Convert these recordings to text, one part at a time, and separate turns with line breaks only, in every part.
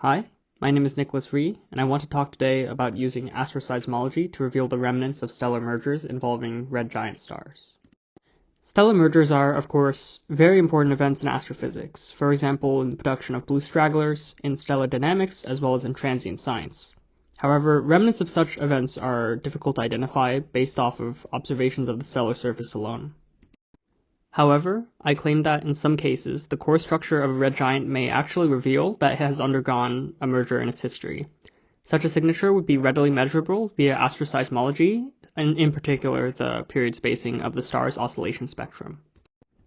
Hi, my name is Nicholas Rhee, and I want to talk today about using astroseismology to reveal the remnants of stellar mergers involving red giant stars. Stellar mergers are, of course, very important events in astrophysics, for example in the production of blue stragglers, in stellar dynamics, as well as in transient science. However, remnants of such events are difficult to identify based off of observations of the stellar surface alone. However, I claim that in some cases, the core structure of a red giant may actually reveal that it has undergone a merger in its history. Such a signature would be readily measurable via astroseismology, and in particular the period spacing of the star's oscillation spectrum.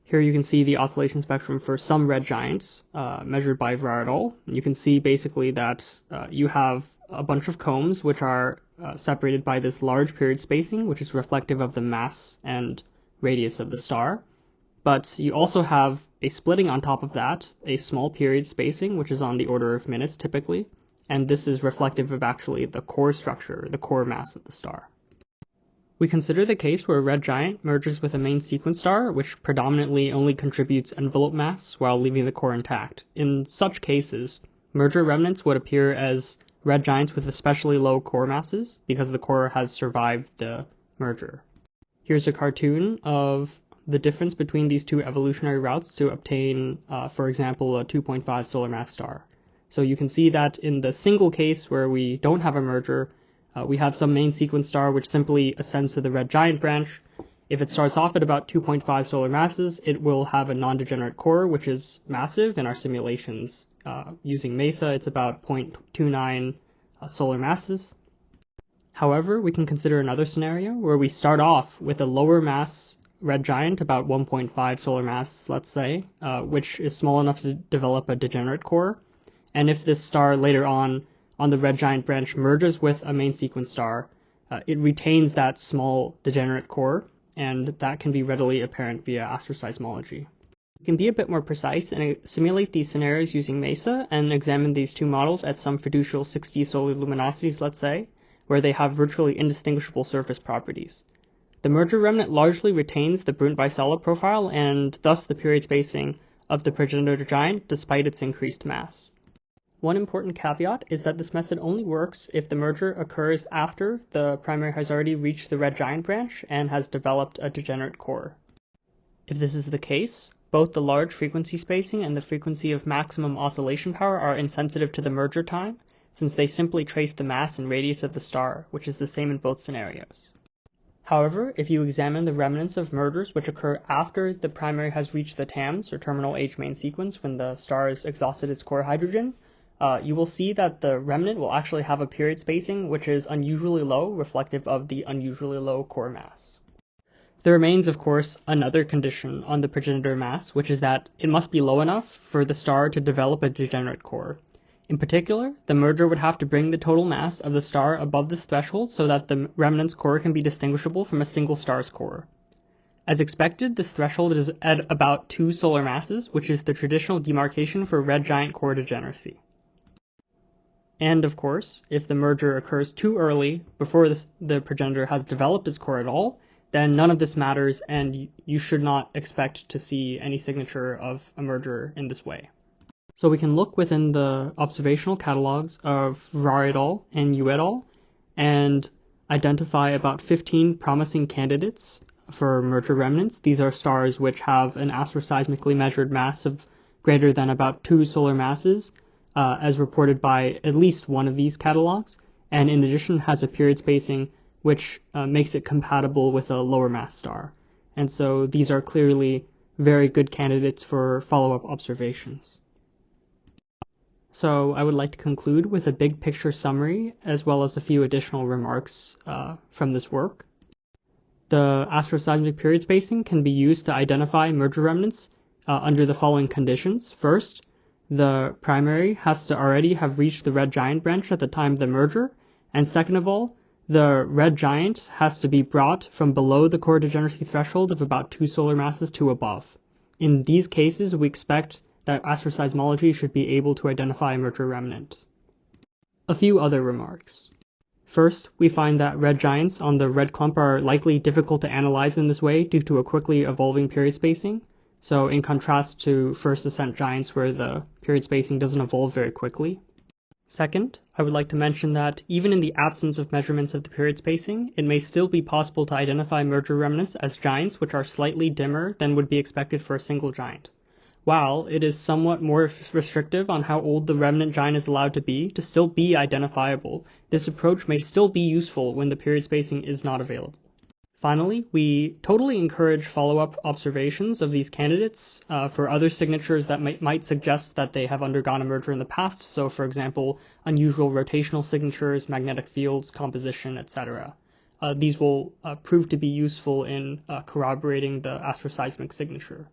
Here you can see the oscillation spectrum for some red giants, measured by Verrar et al. You can see basically that you have a bunch of combs which are separated by this large period spacing, which is reflective of the mass and radius of the star. But you also have a splitting on top of that, a small period spacing, which is on the order of minutes typically, and this is reflective of actually the core structure, the core mass of the star. We consider the case where a red giant merges with a main sequence star, which predominantly only contributes envelope mass while leaving the core intact. In such cases, merger remnants would appear as red giants with especially low core masses, because the core has survived the merger. Here's a cartoon of the difference between these two evolutionary routes to obtain, for example, a 2.5 solar mass star. So you can see that in the single case where we don't have a merger, we have some main sequence star which simply ascends to the red giant branch. If it starts off at about 2.5 solar masses, it will have a non-degenerate core, which is massive in our simulations. Using MESA, it's about 0.29 solar masses. However, we can consider another scenario where we start off with a lower mass red giant, about 1.5 solar mass, let's say, which is small enough to develop a degenerate core. And if this star later on the red giant branch merges with a main sequence star, it retains that small degenerate core, and that can be readily apparent via astroseismology. We can be a bit more precise and simulate these scenarios using MESA and examine these two models at some fiducial 60 solar luminosities, let's say, where they have virtually indistinguishable surface properties. The merger remnant largely retains the Brunt-Väisälä profile and thus the period spacing of the progenitor giant despite its increased mass. One important caveat is that this method only works if the merger occurs after the primary has already reached the red giant branch and has developed a degenerate core. If this is the case, both the large frequency spacing and the frequency of maximum oscillation power are insensitive to the merger time, since they simply trace the mass and radius of the star, which is the same in both scenarios. However, if you examine the remnants of mergers which occur after the primary has reached the TAMS, or terminal age main sequence, when the star has exhausted its core hydrogen, you will see that the remnant will actually have a period spacing which is unusually low, reflective of the unusually low core mass. There remains, of course, another condition on the progenitor mass, which is that it must be low enough for the star to develop a degenerate core. In particular, the merger would have to bring the total mass of the star above this threshold so that the remnant's core can be distinguishable from a single star's core. As expected, this threshold is at about 2 solar masses, which is the traditional demarcation for red giant core degeneracy. And of course, if the merger occurs too early, before the progenitor has developed its core at all, then none of this matters and you should not expect to see any signature of a merger in this way. So we can look within the observational catalogs of Verrar et al. And Yu et al. And identify about 15 promising candidates for merger remnants. These are stars which have an astroseismically measured mass of greater than about 2 solar masses, as reported by at least one of these catalogs, and in addition has a period spacing which makes it compatible with a lower mass star. And so these are clearly very good candidates for follow-up observations. So I would like to conclude with a big picture summary as well as a few additional remarks from this work. The astroseismic period spacing can be used to identify merger remnants under the following conditions. First, the primary has to already have reached the red giant branch at the time of the merger, and second of all, the red giant has to be brought from below the core degeneracy threshold of about 2 solar masses to above. In these cases, we expect that astroseismology should be able to identify a merger remnant. A few other remarks. First, we find that red giants on the red clump are likely difficult to analyze in this way due to a quickly evolving period spacing. So in contrast to first ascent giants where the period spacing doesn't evolve very quickly. Second, I would like to mention that even in the absence of measurements of the period spacing, it may still be possible to identify merger remnants as giants which are slightly dimmer than would be expected for a single giant. While it is somewhat more restrictive on how old the remnant giant is allowed to still be identifiable, this approach may still be useful when the period spacing is not available. Finally, we totally encourage follow-up observations of these candidates for other signatures that might suggest that they have undergone a merger in the past. So, for example, unusual rotational signatures, magnetic fields, composition, etc. These will prove to be useful in corroborating the astroseismic signature.